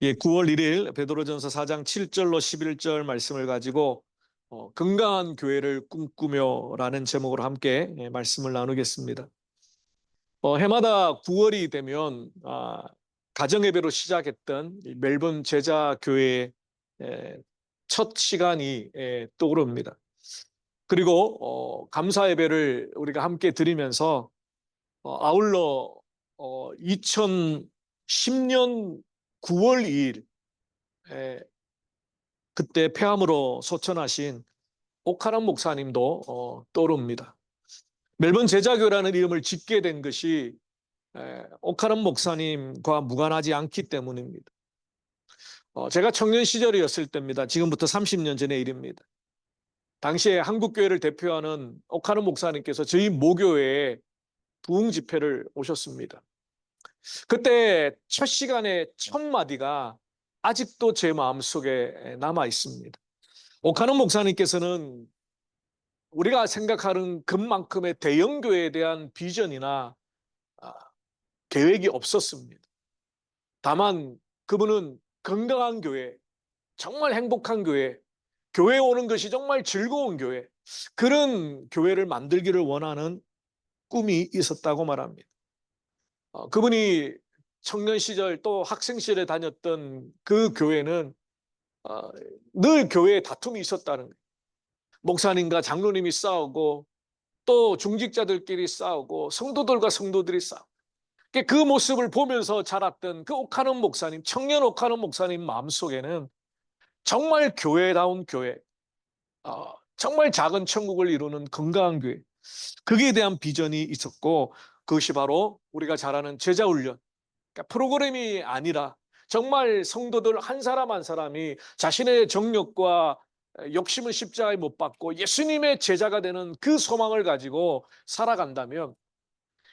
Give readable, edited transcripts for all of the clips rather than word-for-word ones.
예, 9월 1일 베드로전서 4장 7절로 11절 말씀을 가지고 건강한 교회를 꿈꾸며라는 제목으로 함께 말씀을 나누겠습니다. 해마다 9월이 되면 가정예배로 시작했던 이 멜번 제자교회의 첫 시간이 떠오릅니다. 그리고 감사예배를 우리가 함께 드리면서 아울러 2010년 9월 2일 그때 폐암으로 소천하신 오카람 목사님도 떠오릅니다. 멜번 제자교라는 이름을 짓게 된 것이 오카람 목사님과 무관하지 않기 때문입니다. 제가 청년 시절이었을 때입니다. 지금부터 30년 전의 일입니다. 당시에 한국교회를 대표하는 오카람 목사님께서 저희 모교회에 부흥 집회를 오셨습니다. 그때 첫 시간에 첫 마디가 아직도 제 마음속에 남아 있습니다. 오카노 목사님께서는 우리가 생각하는 그만큼의 대형교회에 대한 비전이나 계획이 없었습니다. 다만 그분은 건강한 교회, 정말 행복한 교회, 교회에 오는 것이 정말 즐거운 교회, 그런 교회를 만들기를 원하는 꿈이 있었다고 말합니다. 그분이 청년 시절 또 학생 시절에 다녔던 그 교회는 늘 교회에 다툼이 있었다는 거예요. 목사님과 장로님이 싸우고 또 중직자들끼리 싸우고 성도들과 성도들이 싸우고 그 모습을 보면서 자랐던 그 옥하는 목사님, 청년 옥하는 목사님 마음속에는 정말 교회다운 교회, 정말 작은 천국을 이루는 건강한 교회, 거기에 대한 비전이 있었고 그것이 바로 우리가 잘 아는 제자훈련, 그러니까 프로그램이 아니라 정말 성도들 한 사람 한 사람이 자신의 정욕과 욕심을 십자가에 못 박고 예수님의 제자가 되는 그 소망을 가지고 살아간다면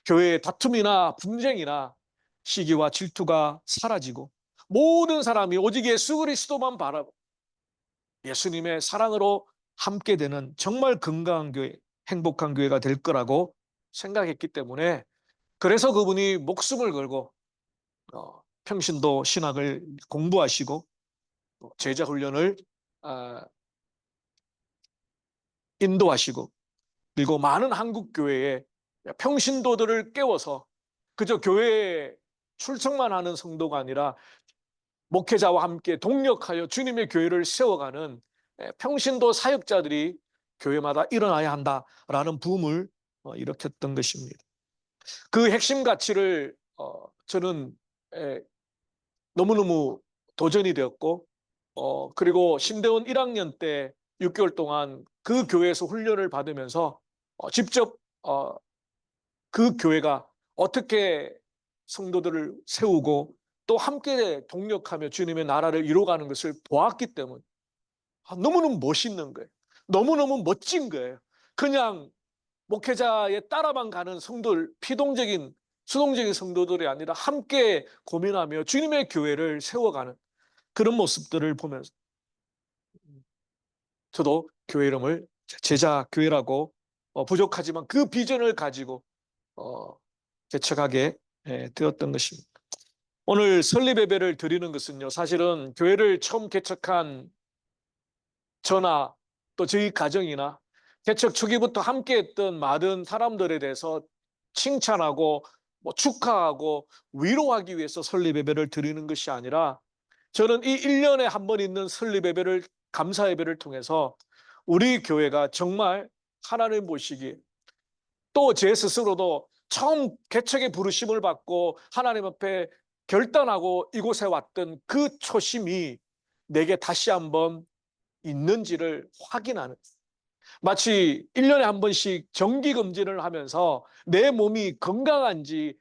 교회의 다툼이나 분쟁이나 시기와 질투가 사라지고 모든 사람이 오직 예수 그리스도만 바라고 예수님의 사랑으로 함께 되는 정말 건강한 교회, 행복한 교회가 될 거라고 생각했기 때문에 그래서 그분이 목숨을 걸고 평신도 신학을 공부하시고 제자 훈련을 인도하시고 그리고 많은 한국 교회에 평신도들을 깨워서 그저 교회에 출석만 하는 성도가 아니라 목회자와 함께 동력하여 주님의 교회를 세워가는 평신도 사역자들이 교회마다 일어나야 한다라는 붐을 일으켰던 것입니다. 그 핵심 가치를 저는 너무너무 도전이 되었고 그리고 신대원 1학년 때 6개월 동안 그 교회에서 훈련을 받으면서 직접 그 교회가 어떻게 성도들을 세우고 또 함께 동력하며 주님의 나라를 이루어가는 것을 보았기 때문에 너무너무 멋있는 거예요. 너무너무 멋진 거예요. 그냥 목회자의 따라만 가는 성도들, 피동적인 수동적인 성도들이 아니라 함께 고민하며 주님의 교회를 세워가는 그런 모습들을 보면서 저도 교회 이름을 제자교회라고 부족하지만 그 비전을 가지고 개척하게 되었던 것입니다. 오늘 설립 예배를 드리는 것은요, 사실은 교회를 처음 개척한 저나 또 저희 가정이나 개척 초기부터 함께했던 많은 사람들에 대해서 칭찬하고 축하하고 위로하기 위해서 설립 예배를 드리는 것이 아니라 저는 이 1년에 한 번 있는 설립 예배를 감사 예배를 통해서 우리 교회가 정말 하나님 보시기에 또 제 스스로도 처음 개척의 부르심을 받고 하나님 앞에 결단하고 이곳에 왔던 그 초심이 내게 다시 한번 있는지를 확인하는, 마치 1년에 한 번씩 정기검진을 하면서 내 몸이 건강한지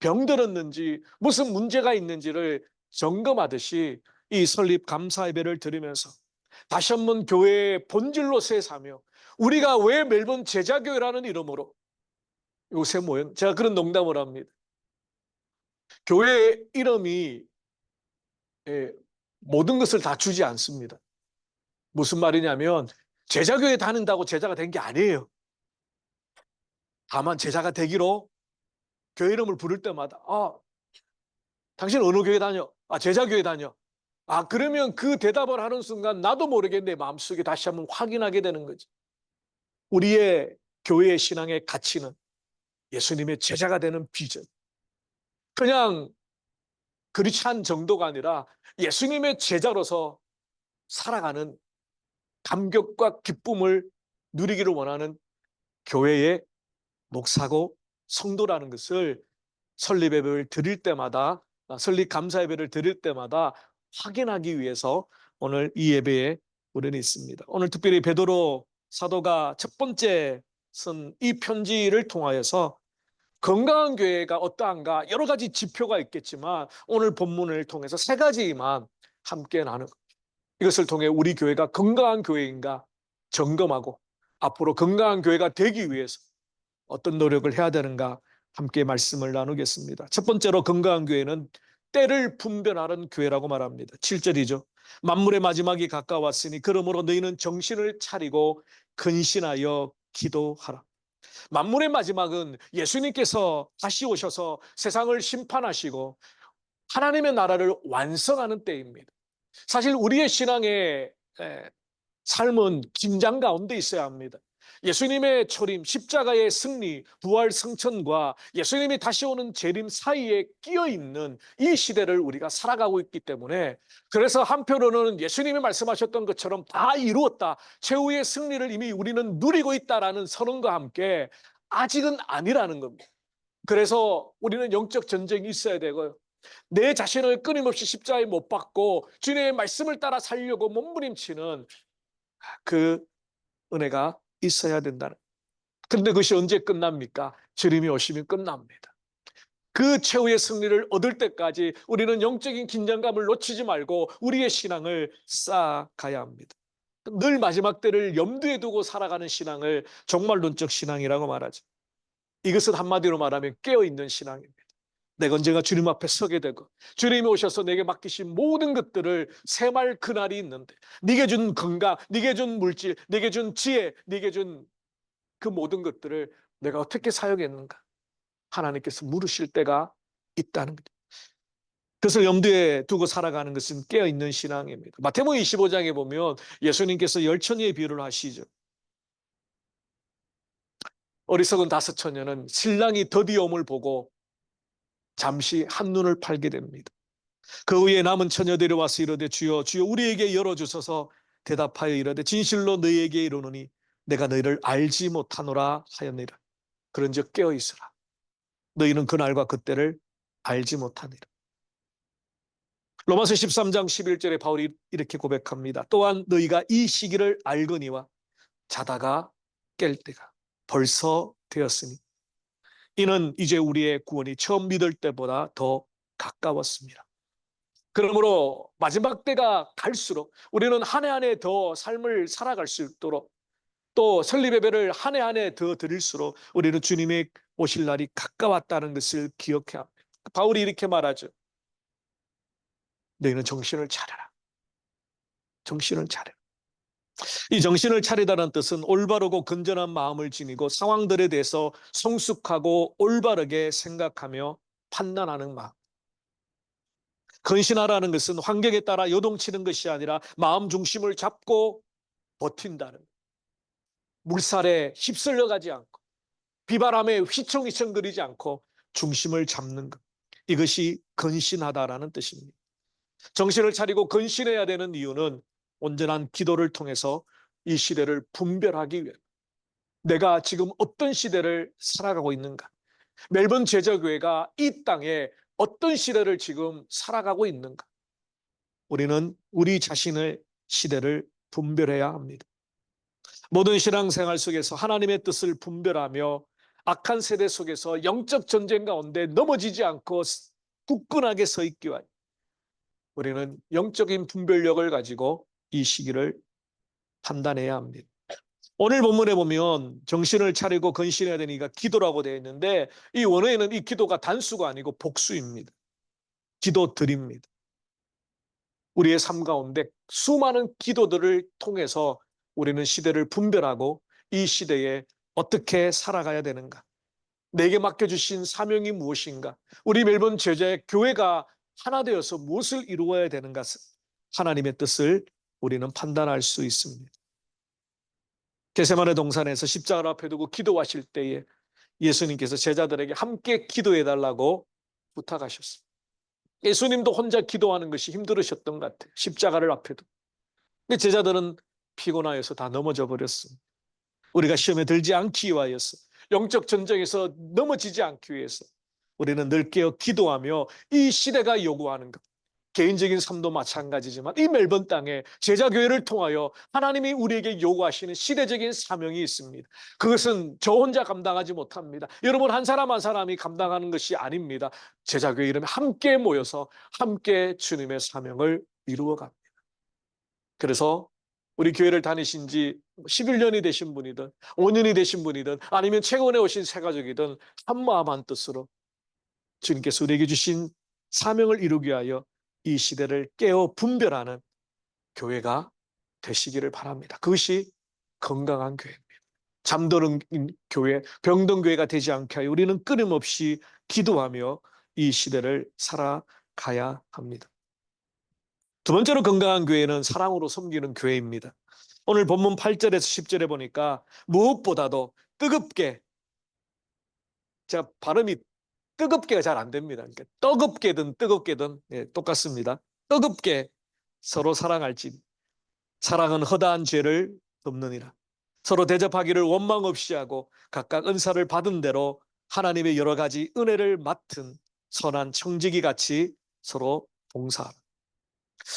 병들었는지 무슨 문제가 있는지를 점검하듯이 이 설립 감사 예배를 드리면서 다시 한번 교회의 본질로 쇠사며 우리가 왜 멜번 제자교회라는 이름으로 요새 모여, 제가 그런 농담을 합니다. 교회의 이름이 모든 것을 다 주지 않습니다. 무슨 말이냐면 제자교회 다닌다고 제자가 된 게 아니에요. 다만 제자가 되기로 교회 이름을 부를 때마다 당신 어느 교회 다녀? 제자교회 다녀. 그러면 그 대답을 하는 순간 나도 모르게 내 마음속에 다시 한번 확인하게 되는 거지. 우리의 교회의 신앙의 가치는 예수님의 제자가 되는 비전. 그냥 크리스찬 정도가 아니라 예수님의 제자로서 살아가는 감격과 기쁨을 누리기를 원하는 교회의 목사고 성도라는 것을 설립 예배를 드릴 때마다, 설립 감사 예배를 드릴 때마다 확인하기 위해서 오늘 이 예배에 우리는 있습니다. 오늘 특별히 베드로 사도가 첫 번째 쓴 이 편지를 통하여서 건강한 교회가 어떠한가 여러 가지 지표가 있겠지만 오늘 본문을 통해서 세 가지만 함께 나누, 이것을 통해 우리 교회가 건강한 교회인가 점검하고 앞으로 건강한 교회가 되기 위해서 어떤 노력을 해야 되는가 함께 말씀을 나누겠습니다. 첫 번째로 건강한 교회는 때를 분별하는 교회라고 말합니다. 7절이죠. 만물의 마지막이 가까웠으니 그러므로 너희는 정신을 차리고 근신하여 기도하라. 만물의 마지막은 예수님께서 다시 오셔서 세상을 심판하시고 하나님의 나라를 완성하는 때입니다. 사실 우리의 신앙의 삶은 긴장 가운데 있어야 합니다. 예수님의 초림, 십자가의 승리, 부활 승천과 예수님이 다시 오는 재림 사이에 끼어 있는 이 시대를 우리가 살아가고 있기 때문에, 그래서 한편으로는 예수님이 말씀하셨던 것처럼 다 이루었다, 최후의 승리를 이미 우리는 누리고 있다라는 선언과 함께 아직은 아니라는 겁니다. 그래서 우리는 영적 전쟁이 있어야 되고요. 내 자신을 끊임없이 십자가에 못 박고 주님의 말씀을 따라 살려고 몸부림치는 그 은혜가 있어야 된다는. 그런데 그것이 언제 끝납니까? 주님이 오시면 끝납니다. 그 최후의 승리를 얻을 때까지 우리는 영적인 긴장감을 놓치지 말고 우리의 신앙을 쌓아가야 합니다. 늘 마지막 때를 염두에 두고 살아가는 신앙을 종말론적 신앙이라고 말하죠. 이것은 한마디로 말하면 깨어있는 신앙입니다. 내가 언젠가 주님 앞에 서게 되고 주님이 오셔서 내게 맡기신 모든 것들을 셈할 그날이 있는데, 네게 준 건강, 네게 준 물질, 네게 준 지혜, 네게 준 그 모든 것들을 내가 어떻게 사용했는가 하나님께서 물으실 때가 있다는 거죠. 그것을 염두에 두고 살아가는 것은 깨어있는 신앙입니다. 마태복음 25장에 보면 예수님께서 열처녀의 비유를 하시죠. 어리석은 다섯 처녀는 신랑이 더디어 옴을 보고 잠시 한눈을 팔게 됩니다. 그 후에 남은 처녀들이 와서 이르되 주여 주여 우리에게 열어주소서. 대답하여 이르되 진실로 너희에게 이르노니 내가 너희를 알지 못하노라 하였느니라. 그런즉 깨어있으라. 너희는 그날과 그때를 알지 못하니라. 로마서 13장 11절에 바울이 이렇게 고백합니다. 또한 너희가 이 시기를 알거니와 자다가 깰 때가 벌써 되었으니 이는 이제 우리의 구원이 처음 믿을 때보다 더 가까웠습니다. 그러므로 마지막 때가 갈수록 우리는 한 해 한 해 더 삶을 살아갈 수 있도록, 또 설립 예배를 한 해 한 해 더 드릴수록 우리는 주님의 오실 날이 가까웠다는 것을 기억해야 합니다. 바울이 이렇게 말하죠. 너희는 정신을 차려라. 정신을 차려라. 이 정신을 차리다는 뜻은 올바르고 건전한 마음을 지니고 상황들에 대해서 성숙하고 올바르게 생각하며 판단하는 마음. 근신하라는 것은 환경에 따라 요동치는 것이 아니라 마음 중심을 잡고 버틴다는, 물살에 휩쓸려 가지 않고 비바람에 휘청휘청거리지 않고 중심을 잡는 것, 이것이 근신하다라는 뜻입니다. 정신을 차리고 근신해야 되는 이유는 온전한 기도를 통해서 이 시대를 분별하기 위해, 내가 지금 어떤 시대를 살아가고 있는가, 멜번 제자교회가 이 땅에 어떤 시대를 지금 살아가고 있는가, 우리는 우리 자신의 시대를 분별해야 합니다. 모든 신앙생활 속에서 하나님의 뜻을 분별하며 악한 세대 속에서 영적 전쟁 가운데 넘어지지 않고 굳건하게 서 있기 위하여 우리는 영적인 분별력을 가지고 이 시기를 판단해야 합니다. 오늘 본문에 보면 정신을 차리고 근신해야 되니까 기도라고 되어 있는데, 이 원어에는 이 기도가 단수가 아니고 복수입니다. 기도드립니다. 우리의 삶 가운데 수많은 기도들을 통해서 우리는 시대를 분별하고 이 시대에 어떻게 살아가야 되는가, 내게 맡겨주신 사명이 무엇인가, 우리 멜번 제자의 교회가 하나 되어서 무엇을 이루어야 되는가, 하나님의 뜻을 우리는 판단할 수 있습니다. 겟세마네 동산에서 십자가를 앞에 두고 기도하실 때에 예수님께서 제자들에게 함께 기도해 달라고 부탁하셨습니다. 예수님도 혼자 기도하는 것이 힘들으셨던 것 같아요. 십자가를 앞에 두고. 근데 제자들은 피곤하여서 다 넘어져 버렸습니다. 우리가 시험에 들지 않기 위하여서, 영적 전쟁에서 넘어지지 않기 위해서 우리는 늘 깨어 기도하며 이 시대가 요구하는 것, 개인적인 삶도 마찬가지지만 이 멜번 땅에 제자교회를 통하여 하나님이 우리에게 요구하시는 시대적인 사명이 있습니다. 그것은 저 혼자 감당하지 못합니다. 여러분 한 사람 한 사람이 감당하는 것이 아닙니다. 제자교회 이름에 함께 모여서 함께 주님의 사명을 이루어갑니다. 그래서 우리 교회를 다니신 지 11년이 되신 분이든 5년이 되신 분이든 아니면 최근에 오신 새가족이든 한마음 한뜻으로 주님께서 우리에게 주신 사명을 이루기 위하여 이 시대를 깨어 분별하는 교회가 되시기를 바랍니다. 그것이 건강한 교회입니다. 잠드는 교회, 병든 교회가 되지 않게 하여 우리는 끊임없이 기도하며 이 시대를 살아가야 합니다. 두 번째로 건강한 교회는 사랑으로 섬기는 교회입니다. 오늘 본문 8절에서 10절에 보니까 무엇보다도 뜨겁게, 제가 발음이 뜨겁게가 잘 안 됩니다. 그러니까 뜨겁게든 뜨겁게든 똑같습니다. 뜨겁게 서로 사랑할지. 사랑은 허다한 죄를 덮느니라. 서로 대접하기를 원망 없이 하고 각각 은사를 받은 대로 하나님의 여러 가지 은혜를 맡은 선한 청지기 같이 서로 봉사하라.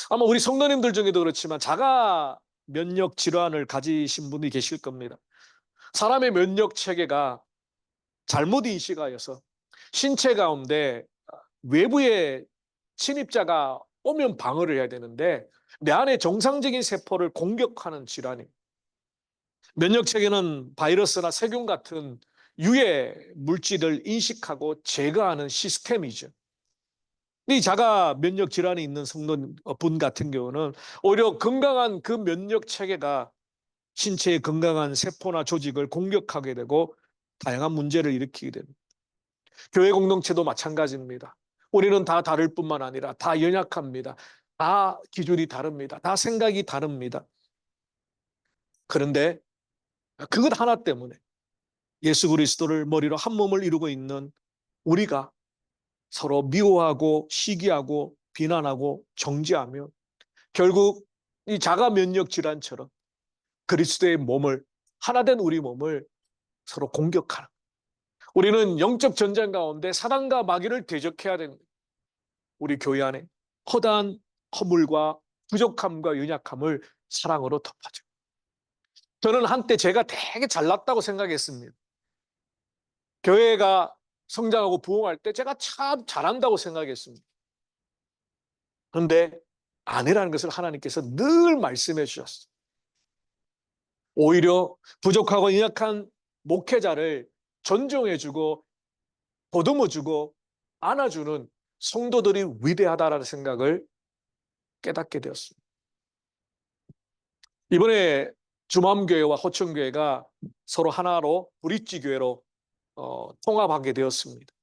아마 우리 성도님들 중에도 그렇지만 자가 면역 질환을 가지신 분이 계실 겁니다. 사람의 면역 체계가 잘못 인식하여서 신체 가운데 외부의 침입자가 오면 방어를 해야 되는데 내 안에 정상적인 세포를 공격하는 질환이, 면역 체계는 바이러스나 세균 같은 유해 물질을 인식하고 제거하는 시스템이죠. 이 자가 면역 질환이 있는 성도분 같은 경우는 오히려 건강한 그 면역 체계가 신체의 건강한 세포나 조직을 공격하게 되고 다양한 문제를 일으키게 됩니다. 교회 공동체도 마찬가지입니다. 우리는 다 다를 뿐만 아니라 다 연약합니다. 다 기준이 다릅니다. 다 생각이 다릅니다. 그런데 그것 하나 때문에 예수 그리스도를 머리로 한 몸을 이루고 있는 우리가 서로 미워하고 시기하고 비난하고 정죄하며 결국 이 자가 면역 질환처럼 그리스도의 몸을, 하나된 우리 몸을 서로 공격하는, 우리는 영적 전쟁 가운데 사단과 마귀를 대적해야 됩니다. 우리 교회 안에 허다한 허물과 부족함과 연약함을 사랑으로 덮어줘. 저는 한때 제가 되게 잘났다고 생각했습니다. 교회가 성장하고 부흥할 때 제가 참 잘한다고 생각했습니다. 그런데 아니라는 것을 하나님께서 늘 말씀해 주셨어요. 오히려 부족하고 연약한 목회자를 존중해주고 보듬어주고 안아주는 성도들이 위대하다라는 생각을 깨닫게 되었습니다. 이번에 주맘교회와 호천교회가 서로 하나로 브릿지 교회로 통합하게 되었습니다.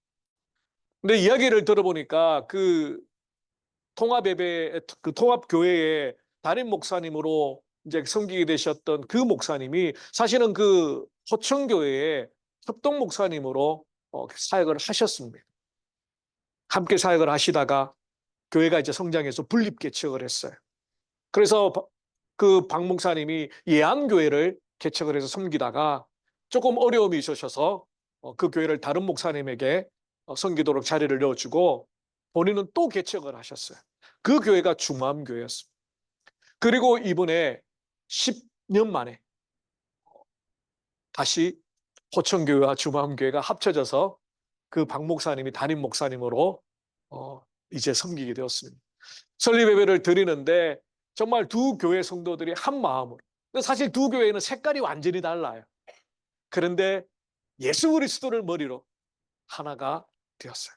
근데 이야기를 들어보니까 그 통합예배, 그 통합교회의 담임 목사님으로 이제 섬기게 되셨던 그 목사님이 사실은 그 호천교회의 협동 목사님으로 사역을 하셨습니다. 함께 사역을 하시다가 교회가 이제 성장해서 분립 개척을 했어요. 그래서 그 박 목사님이 예안교회를 개척을 해서 섬기다가 조금 어려움이 있으셔서 그 교회를 다른 목사님에게 섬기도록 자리를 넣어주고 본인은 또 개척을 하셨어요. 그 교회가 중암교회였습니다. 그리고 이번에 10년 만에 다시 호천교회와 중암교회가 합쳐져서 그 박 목사님이 담임 목사님으로 이제 섬기게 되었습니다. 설립 예배를 드리는데 정말 두 교회 성도들이 한 마음으로, 사실 두 교회는 색깔이 완전히 달라요. 그런데 예수 그리스도를 머리로 하나가 되었어요.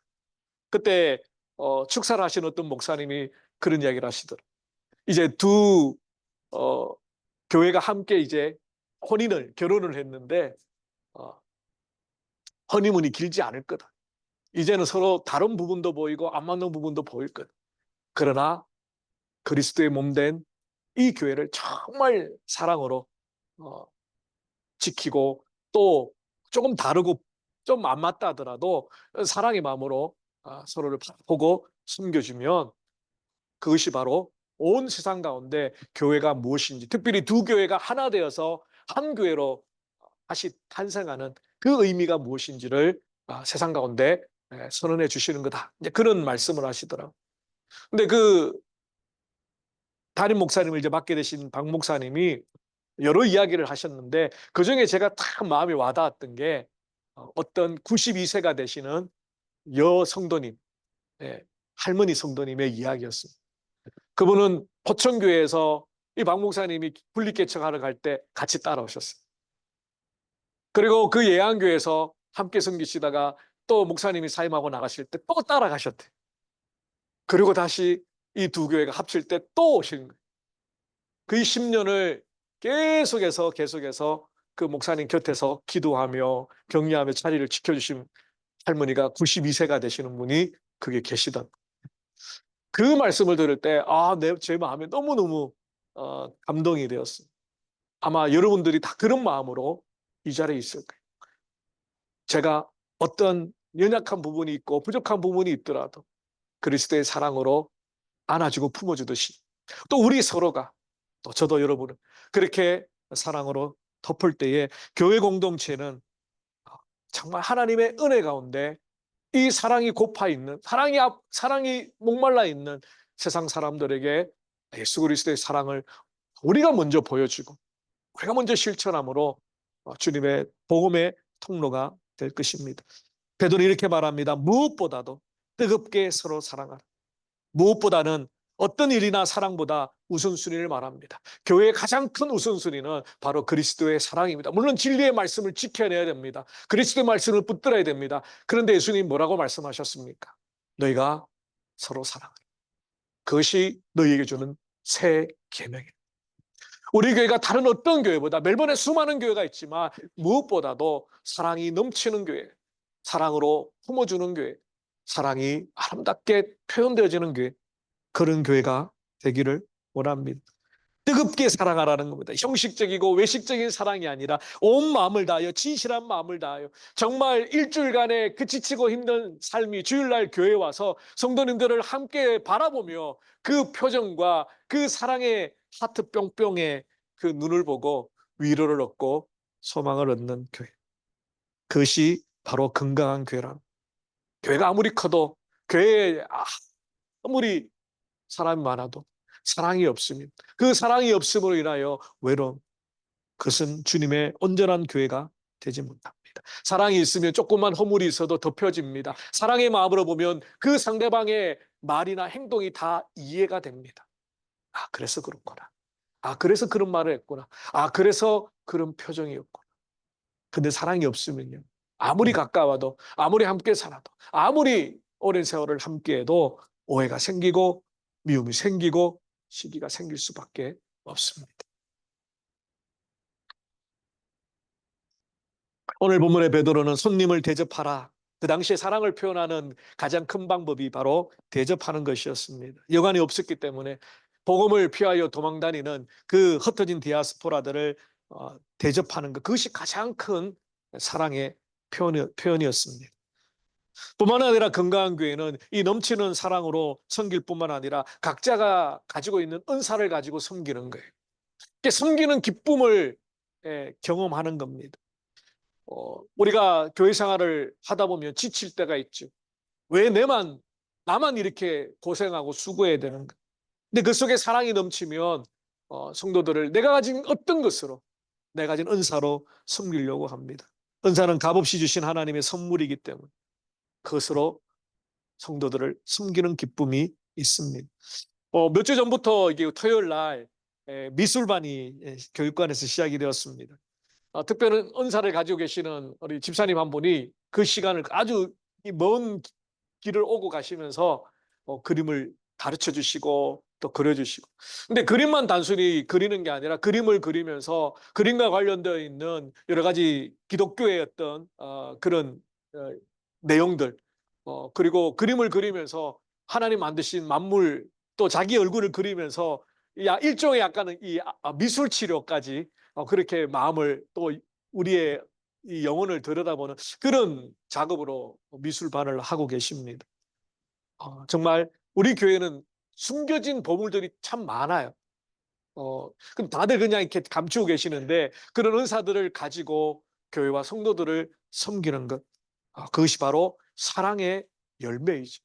그때 축사를 하신 어떤 목사님이 그런 이야기를 하시더라고요. 이제 두 교회가 함께 이제 결혼을 했는데 허니문이 길지 않을 거다. 이제는 서로 다른 부분도 보이고 안 맞는 부분도 보일 거다. 그러나 그리스도의 몸된 이 교회를 정말 사랑으로 지키고, 또 조금 다르고 좀 안 맞다 하더라도 사랑의 마음으로 서로를 보고 섬겨주면, 그것이 바로 온 세상 가운데 교회가 무엇인지, 특별히 두 교회가 하나 되어서 한 교회로 다시 탄생하는 그 의미가 무엇인지를 세상 가운데 선언해 주시는 거다, 이제 그런 말씀을 하시더라고요. 근데 그 담임 목사님을 이제 맡게 되신 박 목사님이 여러 이야기를 하셨는데, 그중에 제가 딱 마음에 와닿았던 게 어떤 92세가 되시는 여 성도님, 할머니 성도님의 이야기였습니다. 그분은 포천교회에서 이 박 목사님이 분리개척하러 갈 때 같이 따라오셨어요. 그리고 그 예안교회에서 함께 섬기시다가 또 목사님이 사임하고 나가실 때 또 따라가셨대. 그리고 다시 이 두 교회가 합칠 때 또 오신 거예요. 그 10년을 계속해서 그 목사님 곁에서 기도하며 격려하며 자리를 지켜주신 할머니가 92세가 되시는 분이 그게 계시던, 그 말씀을 들을 때 제 마음에 너무너무 감동이 되었어요. 아마 여러분들이 다 그런 마음으로 이 자리에 있을 거예요. 제가 어떤 연약한 부분이 있고 부족한 부분이 있더라도 그리스도의 사랑으로 안아주고 품어주듯이, 또 우리 서로가, 또 저도 여러분을 그렇게 사랑으로 덮을 때에 교회 공동체는 정말 하나님의 은혜 가운데 이 사랑이 고파 있는, 사랑이 목말라 있는 세상 사람들에게 예수 그리스도의 사랑을 우리가 먼저 보여주고 우리가 먼저 실천함으로 주님의 복음의 통로가 될 것입니다. 베드로 이렇게 말합니다. 무엇보다도 뜨겁게 서로 사랑하라. 무엇보다는, 어떤 일이나 사랑보다 우선순위를 말합니다. 교회의 가장 큰 우선순위는 바로 그리스도의 사랑입니다. 물론 진리의 말씀을 지켜내야 됩니다. 그리스도의 말씀을 붙들어야 됩니다. 그런데 예수님 뭐라고 말씀하셨습니까? 너희가 서로 사랑하라. 그것이 너희에게 주는 새 계명이다. 우리 교회가 다른 어떤 교회보다, 멜번에 수많은 교회가 있지만 무엇보다도 사랑이 넘치는 교회, 사랑으로 품어주는 교회, 사랑이 아름답게 표현되어지는 교회, 그런 교회가 되기를 원합니다. 뜨겁게 사랑하라는 겁니다. 형식적이고 외식적인 사랑이 아니라 온 마음을 다하여, 진실한 마음을 다하여, 정말 일주일간의 그 지치고 힘든 삶이 주일날 교회에 와서 성도님들을 함께 바라보며 그 표정과 그 사랑의 하트 뿅뿅의 그 눈을 보고 위로를 얻고 소망을 얻는 교회, 그것이 바로 건강한 교회란. 교회가 아무리 커도, 교회에 아무리 사람이 많아도 사랑이 없으면, 그 사랑이 없음으로 인하여 외로움, 그것은 주님의 온전한 교회가 되지 못합니다. 사랑이 있으면 조금만 허물이 있어도 덮여집니다. 사랑의 마음으로 보면 그 상대방의 말이나 행동이 다 이해가 됩니다. 그래서 그렇구나. 그래서 그런 말을 했구나. 그래서 그런 표정이었구나. 근데 사랑이 없으면요, 아무리 가까워도, 아무리 함께 살아도, 아무리 오랜 세월을 함께해도 오해가 생기고 미움이 생기고 시기가 생길 수밖에 없습니다. 오늘 본문의 베드로는 손님을 대접하라, 그 당시에 사랑을 표현하는 가장 큰 방법이 바로 대접하는 것이었습니다. 여관이 없었기 때문에 복음을 피하여 도망다니는 그 흩어진 디아스포라들을 대접하는 것, 그것이 가장 큰 사랑의 표현이었습니다. 뿐만 아니라 건강한 교회는 이 넘치는 사랑으로 섬길 뿐만 아니라 각자가 가지고 있는 은사를 가지고 섬기는 거예요. 섬기는 기쁨을 경험하는 겁니다. 우리가 교회 생활을 하다 보면 지칠 때가 있죠. 왜 나만 이렇게 고생하고 수고해야 되는가? 근데 그 속에 사랑이 넘치면 성도들을 내가 가진 어떤 것으로, 내가 가진 은사로 섬기려고 합니다. 은사는 값없이 주신 하나님의 선물이기 때문에 그것으로 성도들을 섬기는 기쁨이 있습니다. 몇 주 전부터 이게 토요일 날 미술반이 교육관에서 시작이 되었습니다. 특별한 은사를 가지고 계시는 우리 집사님 한 분이 그 시간을 아주 먼 길을 오고 가시면서 그림을 가르쳐 주시고 또 그려주시고, 근데 그림만 단순히 그리는 게 아니라 그림을 그리면서 그림과 관련되어 있는 여러 가지 기독교의 어떤 그런 내용들, 그리고 그림을 그리면서 하나님 만드신 만물, 또 자기 얼굴을 그리면서 일종의 약간은 이 미술 치료까지 그렇게 마음을 또 우리의 이 영혼을 들여다보는 그런 작업으로 미술반을 하고 계십니다. 정말 우리 교회는 숨겨진 보물들이 참 많아요. 그럼 다들 그냥 이렇게 감추고 계시는데 그런 은사들을 가지고 교회와 성도들을 섬기는 것, 그것이 바로 사랑의 열매이죠.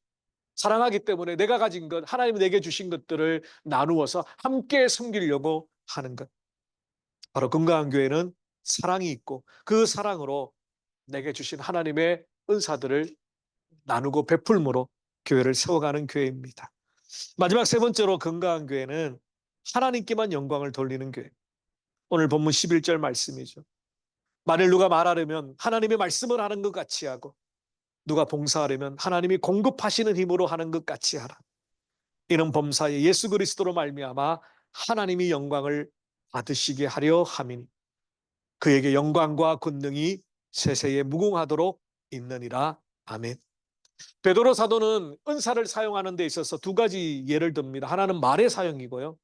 사랑하기 때문에 내가 가진 것, 하나님이 내게 주신 것들을 나누어서 함께 섬기려고 하는 것. 바로 건강한 교회는 사랑이 있고 그 사랑으로 내게 주신 하나님의 은사들을 나누고 베풀므로 교회를 세워가는 교회입니다. 마지막 세 번째로 건강한 교회는 하나님께만 영광을 돌리는 교회. 오늘 본문 11절 말씀이죠. 만일 누가 말하려면 하나님의 말씀을 하는 것 같이 하고 누가 봉사하려면 하나님이 공급하시는 힘으로 하는 것 같이 하라. 이는 범사에 예수 그리스도로 말미암아 하나님이 영광을 받으시게 하려 함이니 그에게 영광과 권능이 세세에 무궁하도록 있느니라. 아멘. 베드로 사도는 은사를 사용하는 데 있어서 두 가지 예를 듭니다. 하나는 말의 사용이고요.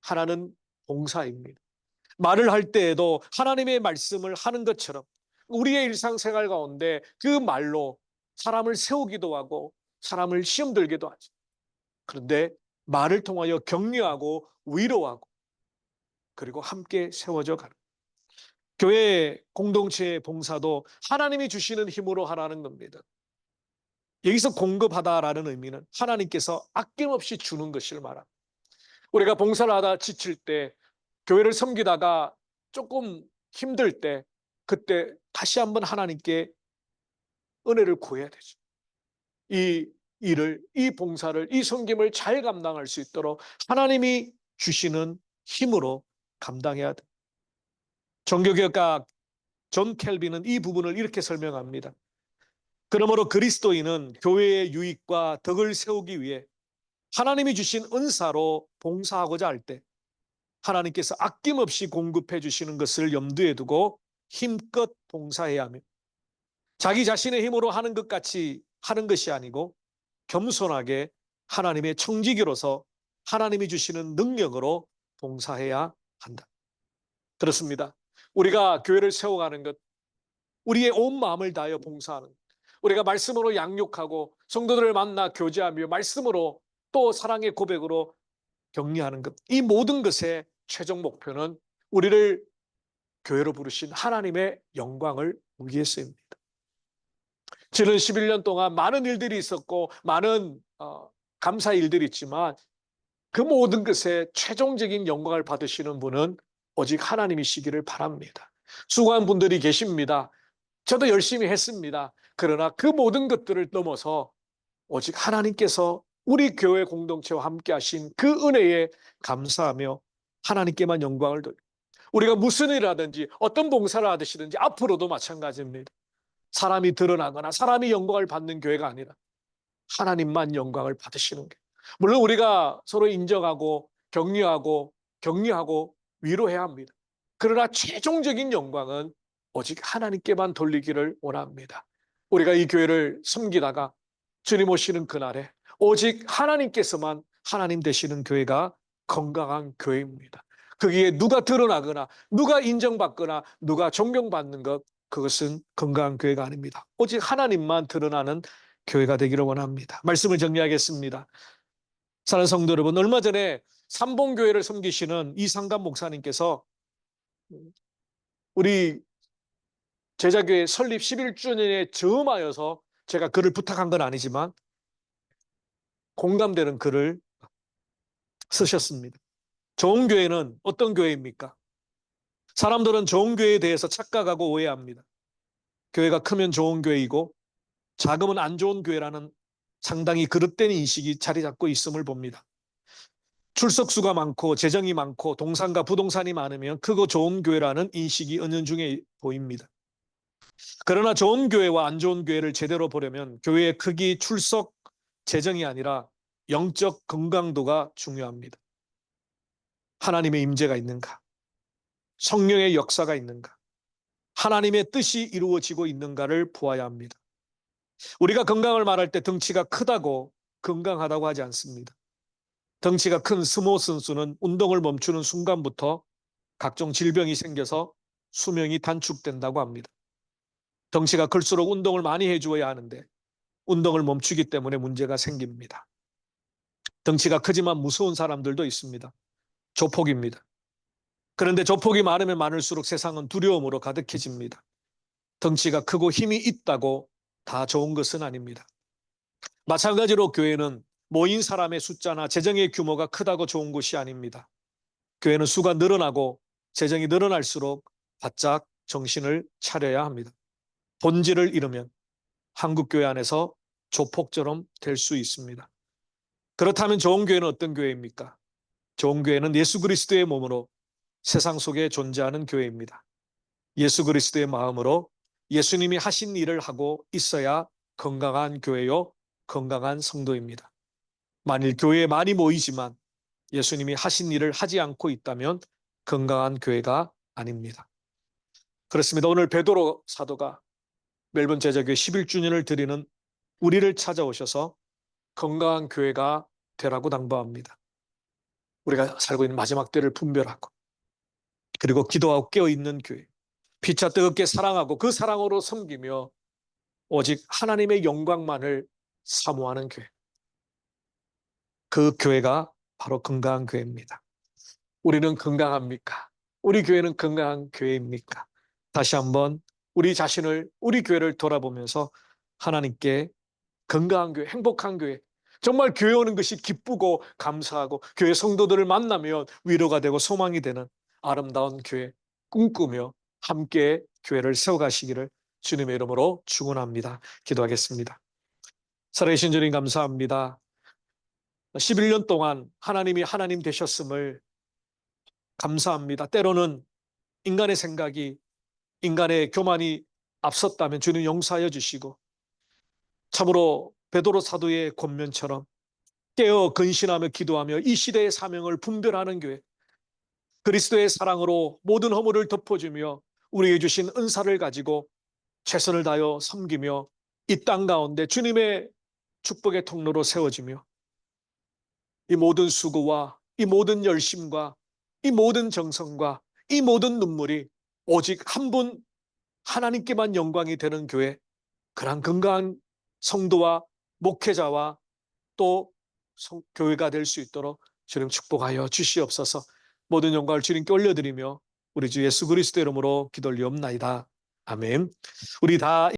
하나는 봉사입니다. 말을 할 때에도 하나님의 말씀을 하는 것처럼 우리의 일상생활 가운데 그 말로 사람을 세우기도 하고 사람을 시험 들기도 하죠. 그런데 말을 통하여 격려하고 위로하고 그리고 함께 세워져 가는 교회 공동체의 봉사도 하나님이 주시는 힘으로 하라는 겁니다. 여기서 공급하다라는 의미는 하나님께서 아낌없이 주는 것을 말합니다. 우리가 봉사를 하다 지칠 때 교회를 섬기다가 조금 힘들 때 그때 다시 한번 하나님께 은혜를 구해야 되죠. 이 일을, 이 봉사를, 이 섬김을 잘 감당할 수 있도록 하나님이 주시는 힘으로 감당해야 돼. 종교개혁가 존 켈빈은 이 부분을 이렇게 설명합니다. 그러므로 그리스도인은 교회의 유익과 덕을 세우기 위해 하나님이 주신 은사로 봉사하고자 할 때 하나님께서 아낌없이 공급해 주시는 것을 염두에 두고 힘껏 봉사해야 하며 자기 자신의 힘으로 하는 것 같이 하는 것이 아니고 겸손하게 하나님의 청지기로서 하나님이 주시는 능력으로 봉사해야 한다. 그렇습니다. 우리가 교회를 세워가는 것, 우리의 온 마음을 다하여 봉사하는 것, 우리가 말씀으로 양육하고 성도들을 만나 교제하며 말씀으로 또 사랑의 고백으로 격려하는 것, 이 모든 것의 최종 목표는 우리를 교회로 부르신 하나님의 영광을 위해서입니다. 지난 11년 동안 많은 일들이 있었고 많은 감사의 일들이 있지만 그 모든 것에 최종적인 영광을 받으시는 분은 오직 하나님이시기를 바랍니다. 수고한 분들이 계십니다. 저도 열심히 했습니다. 그러나 그 모든 것들을 넘어서 오직 하나님께서 우리 교회 공동체와 함께 하신 그 은혜에 감사하며 하나님께만 영광을 돌리고 우리가 무슨 일을 하든지 어떤 봉사를 하시든지 앞으로도 마찬가지입니다. 사람이 드러나거나 사람이 영광을 받는 교회가 아니라 하나님만 영광을 받으시는 게. 물론 우리가 서로 인정하고 격려하고 위로해야 합니다. 그러나 최종적인 영광은 오직 하나님께만 돌리기를 원합니다. 우리가 이 교회를 섬기다가 주님 오시는 그날에 오직 하나님께서만 하나님 되시는 교회가 건강한 교회입니다. 거기에 누가 드러나거나 누가 인정받거나 누가 존경받는 것, 그것은 건강한 교회가 아닙니다. 오직 하나님만 드러나는 교회가 되기를 원합니다. 말씀을 정리하겠습니다. 사랑하는 성도 여러분, 얼마 전에 삼봉교회를 섬기시는 이상감 목사님께서 우리 제자교회 설립 11주년에 즈음하여서 제가 글을 부탁한 건 아니지만 공감되는 글을 쓰셨습니다. 좋은 교회는 어떤 교회입니까? 사람들은 좋은 교회에 대해서 착각하고 오해합니다. 교회가 크면 좋은 교회이고 작으면 안 좋은 교회라는 상당히 그릇된 인식이 자리 잡고 있음을 봅니다. 출석수가 많고 재정이 많고 동산과 부동산이 많으면 크고 좋은 교회라는 인식이 은연중에 보입니다. 그러나 좋은 교회와 안 좋은 교회를 제대로 보려면 교회의 크기, 출석, 재정이 아니라 영적 건강도가 중요합니다. 하나님의 임재가 있는가? 성령의 역사가 있는가? 하나님의 뜻이 이루어지고 있는가를 보아야 합니다. 우리가 건강을 말할 때 덩치가 크다고 건강하다고 하지 않습니다. 덩치가 큰 스모 선수는 운동을 멈추는 순간부터 각종 질병이 생겨서 수명이 단축된다고 합니다. 덩치가 클수록 운동을 많이 해주어야 하는데 운동을 멈추기 때문에 문제가 생깁니다. 덩치가 크지만 무서운 사람들도 있습니다. 조폭입니다. 그런데 조폭이 많으면 많을수록 세상은 두려움으로 가득해집니다. 덩치가 크고 힘이 있다고 다 좋은 것은 아닙니다. 마찬가지로 교회는 모인 사람의 숫자나 재정의 규모가 크다고 좋은 것이 아닙니다. 교회는 수가 늘어나고 재정이 늘어날수록 바짝 정신을 차려야 합니다. 본질을 잃으면 한국교회 안에서 조폭처럼 될 수 있습니다. 그렇다면 좋은 교회는 어떤 교회입니까? 좋은 교회는 예수 그리스도의 몸으로 세상 속에 존재하는 교회입니다. 예수 그리스도의 마음으로 예수님이 하신 일을 하고 있어야 건강한 교회요, 건강한 성도입니다. 만일 교회에 많이 모이지만 예수님이 하신 일을 하지 않고 있다면 건강한 교회가 아닙니다. 그렇습니다. 오늘 베드로 사도가 멜번 제자교회 11주년을 드리는 우리를 찾아오셔서 건강한 교회가 되라고 당부합니다. 우리가 살고 있는 마지막 때를 분별하고 그리고 기도하고 깨어있는 교회, 피차 뜨겁게 사랑하고 그 사랑으로 섬기며 오직 하나님의 영광만을 사모하는 교회. 그 교회가 바로 건강한 교회입니다. 우리는 건강합니까? 우리 교회는 건강한 교회입니까? 다시 한번 우리 자신을, 우리 교회를 돌아보면서 하나님께 건강한 교회, 행복한 교회, 정말 교회 오는 것이 기쁘고 감사하고 교회 성도들을 만나면 위로가 되고 소망이 되는 아름다운 교회 꿈꾸며 함께 교회를 세워가시기를 주님의 이름으로 축원합니다. 기도하겠습니다. 살아계신 주님 감사합니다. 11년 동안 하나님이 하나님 되셨음을 감사합니다. 때로는 인간의 생각이, 인간의 교만이 앞섰다면 주님 용서하여 주시고 참으로 베드로 사도의 권면처럼 깨어 근신하며 기도하며 이 시대의 사명을 분별하는 교회, 그리스도의 사랑으로 모든 허물을 덮어주며 우리에게 주신 은사를 가지고 최선을 다하여 섬기며 이 땅 가운데 주님의 축복의 통로로 세워지며 이 모든 수고와 이 모든 열심과 이 모든 정성과 이 모든 눈물이 오직 한 분 하나님께만 영광이 되는 교회, 그런 건강한 성도와 목회자와 또 교회가 될 수 있도록 주님 축복하여 주시옵소서. 모든 영광을 주님께 올려드리며 우리 주 예수 그리스도 이름으로 기도 올리옵나이다. 아멘. 우리 다